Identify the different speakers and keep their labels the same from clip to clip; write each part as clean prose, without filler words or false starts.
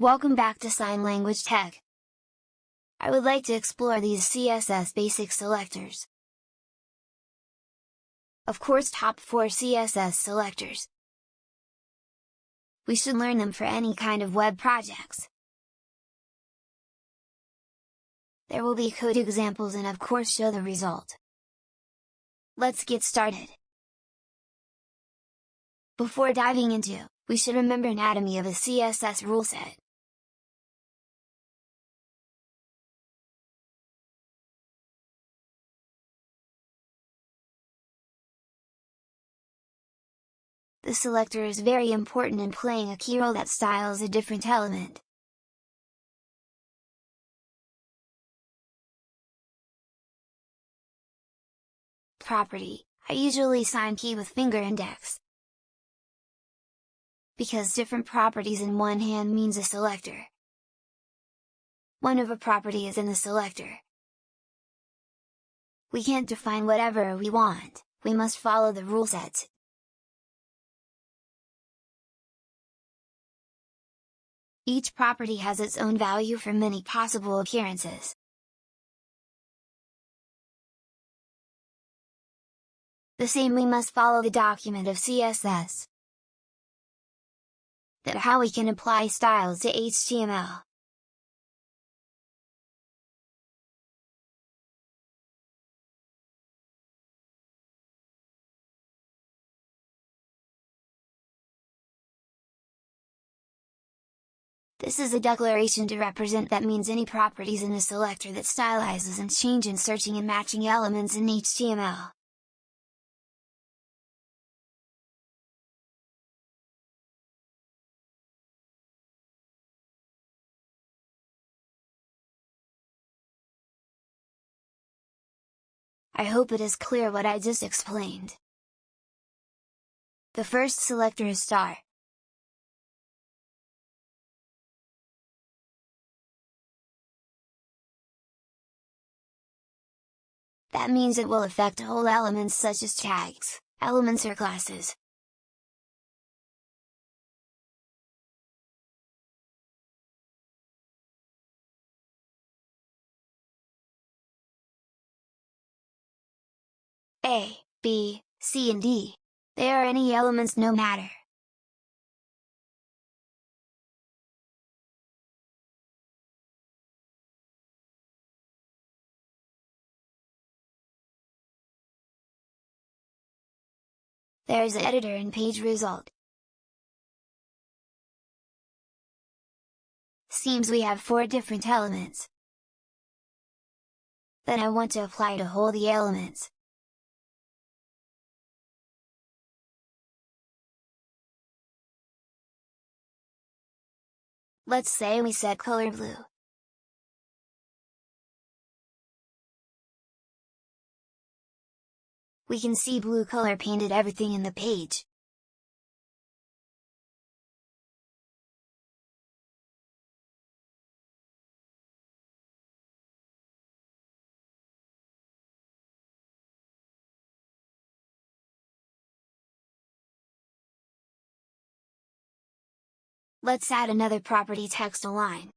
Speaker 1: Welcome back to Sign Language Tech. I would like to explore these CSS Basic Selectors. Of course, top 4 CSS selectors. We should learn them for any kind of web projects. There will be code examples and of course show the result. Let's get started. Before diving into, we should remember anatomy of a CSS rule set. The selector is very important in playing a key role that styles a different element. Property, I usually sign key with finger index, because different properties in one hand means a selector. One of a property is in the selector. We can't define whatever we want, we must follow the rule sets. Each property has its own value for many possible appearances. The same we must follow the document of CSS. That's how we can apply styles to HTML. This is a declaration to represent that means any properties in a selector that stylizes and change in searching and matching elements in HTML. I hope it is clear what I just explained. The first selector is star. That means it will affect whole elements such as tags, elements or classes. A, B, C and D. They are any elements no matter. There is editor and page result. Seems we have 4 different elements. Then I want to apply to whole the elements. Let's say we set color blue. We can see blue color painted everything in the page. Let's add another property text align.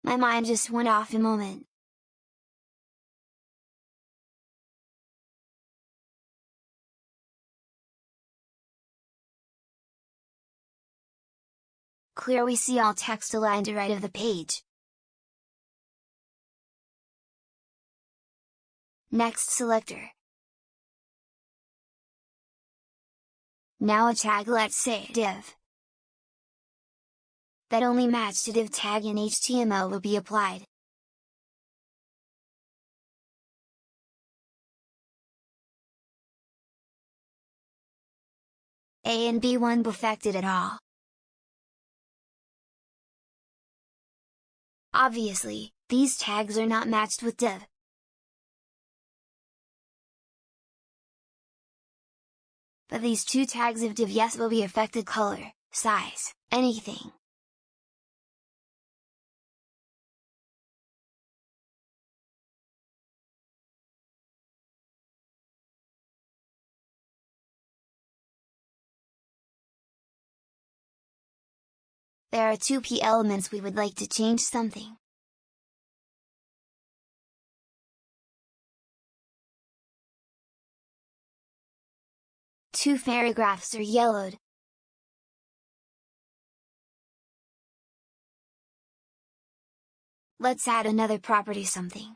Speaker 1: My mind just went off a moment. Clear, we see all text aligned to right of the page. Next selector. Now a tag, let's say div. That only match to div tag in HTML will be applied. A and B won't be affected at all. Obviously, these tags are not matched with div. But these 2 tags of div yes will be affected, color, size, anything. There are two p elements we would like to change something. Two paragraphs are yellowed. Let's add another property something.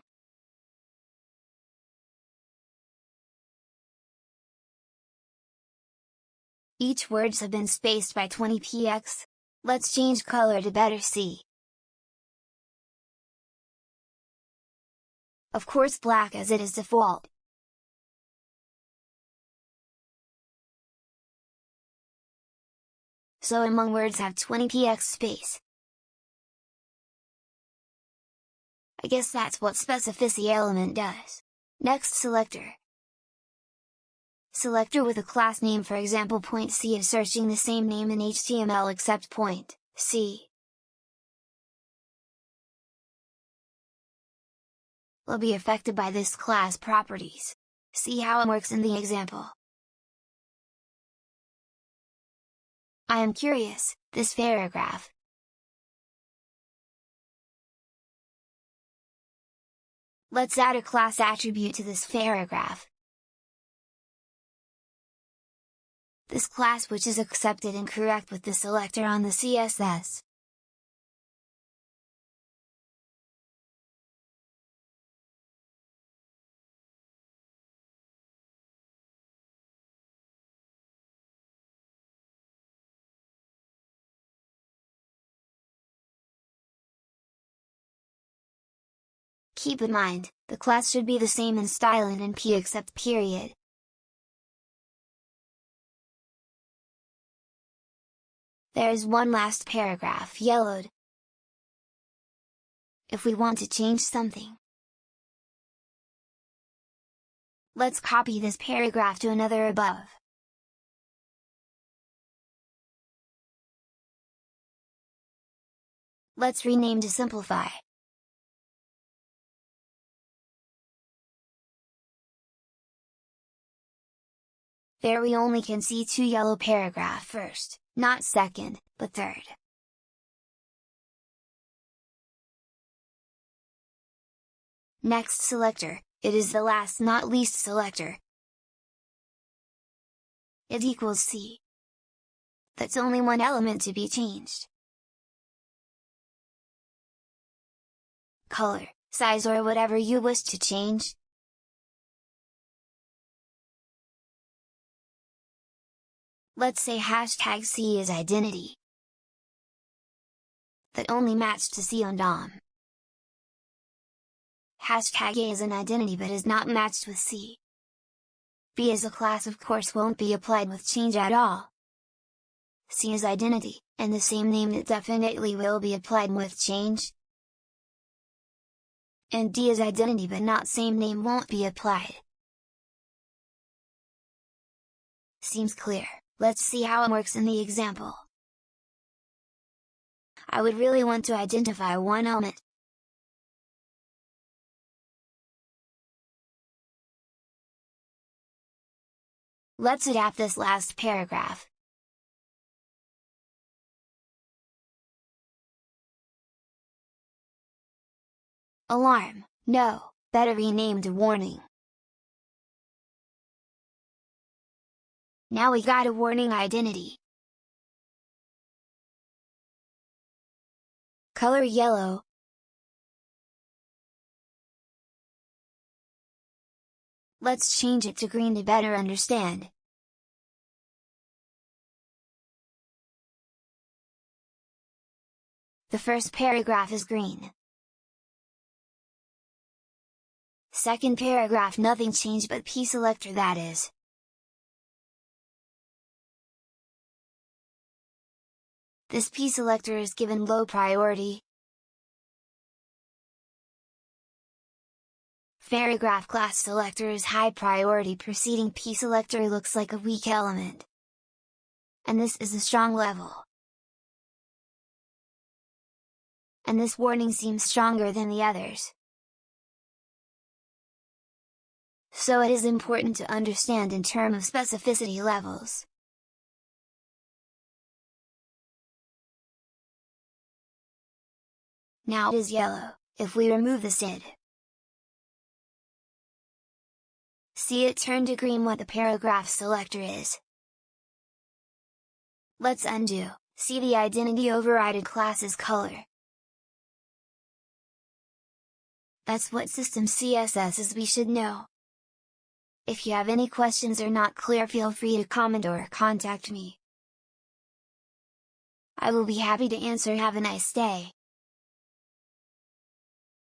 Speaker 1: Each words have been spaced by 20 px. Let's change color to better see. Of course black as it is default. So among words have 20 px space. I guess that's what specificity element does. Next selector. Selector with a class name, for example point C, is searching the same name in HTML except point C. Will be affected by this class properties. See how it works in the example. I am curious, this paragraph. Let's add a class attribute to this paragraph. This class which is accepted and correct with the selector on the CSS. Keep in mind, the class should be the same in style and in p except period. There is one last paragraph yellowed. If we want to change something, let's copy this paragraph to another above. Let's rename to simplify. There we only can see two yellow paragraph first, not second, but third. Next selector, it is the last not least selector. It equals C. That's only one element to be changed. Color, size or whatever you wish to change. Let's say hashtag C is identity. That only matched to C on DOM. Hashtag A is an identity but is not matched with C. B as a class of course won't be applied with change at all. C is identity, and the same name that definitely will be applied with change. And D is identity but not same name won't be applied. Seems clear. Let's see how it works in the example. I would really want to identify one element. Let's adapt this last paragraph. Alarm, no, better rename to warning. Now we got a warning identity. Color yellow. Let's change it to green to better understand. The first paragraph is green. Second paragraph nothing changed but p selector, that is. This p selector is given low priority. Paragraph class selector is high priority, preceding p selector looks like a weak element. And this is a strong level. And this warning seems stronger than the others. So it is important to understand in terms of specificity levels. Now it is yellow, if we remove the SID. See it turned to green what the paragraph selector is. Let's undo. See the identity overridden class's color. That's what system CSS is we should know. If you have any questions or not clear, feel free to comment or contact me. I will be happy to answer. Have a nice day.